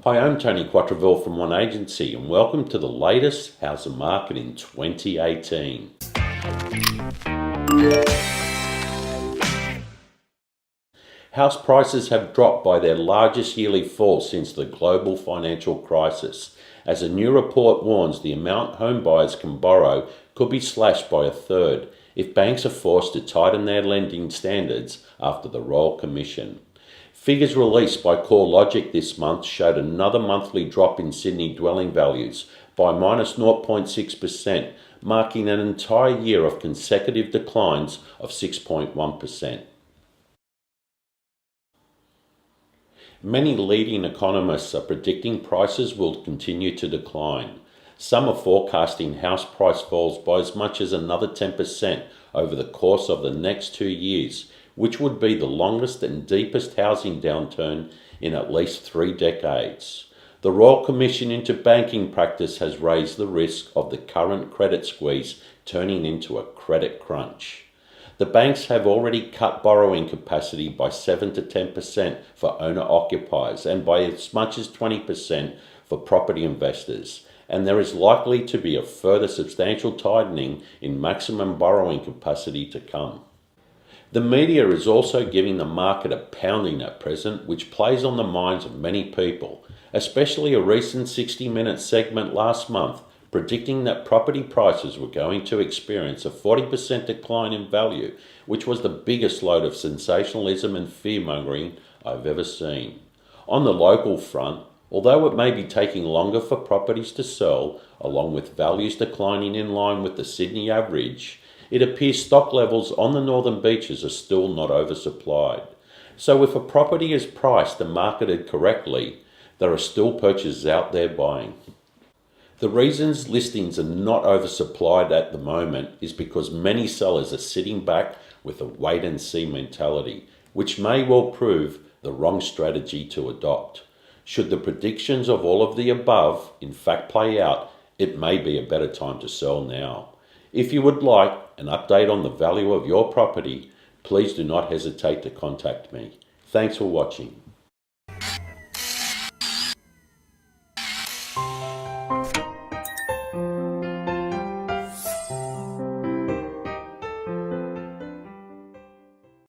Hi, I'm Tony Quattreville from One Agency and welcome to the latest housing market in 2018. House prices have dropped by their largest yearly fall since the global financial crisis, as a new report warns the amount home buyers can borrow could be slashed by a third if banks are forced to tighten their lending standards after the Royal Commission. Figures released by CoreLogic this month showed another monthly drop in Sydney dwelling values by minus 0.6%, marking an entire year of consecutive declines of 6.1%. Many leading economists are predicting prices will continue to decline. Some are forecasting house price falls by as much as another 10% over the course of the next 2 years, which would be the longest and deepest housing downturn in at least 3 decades. The Royal Commission into Banking Practice has raised the risk of the current credit squeeze turning into a credit crunch. The banks have already cut borrowing capacity by 7 to 10% for owner-occupiers and by as much as 20% for property investors, and there is likely to be a further substantial tightening in maximum borrowing capacity to come. The media is also giving the market a pounding at present, which plays on the minds of many people, especially a recent 60-minute segment last month predicting that property prices were going to experience a 40% decline in value, which was the biggest load of sensationalism and fear-mongering I've ever seen. On the local front, although it may be taking longer for properties to sell, along with values declining in line with the Sydney average, it appears stock levels on the northern beaches are still not oversupplied. So if a property is priced and marketed correctly, there are still purchasers out there buying. The reasons listings are not oversupplied at the moment is because many sellers are sitting back with a wait-and-see mentality, which may well prove the wrong strategy to adopt. Should the predictions of all of the above in fact play out, it may be a better time to sell now. If you would like an update on the value of your property, please do not hesitate to contact me. Thanks for watching.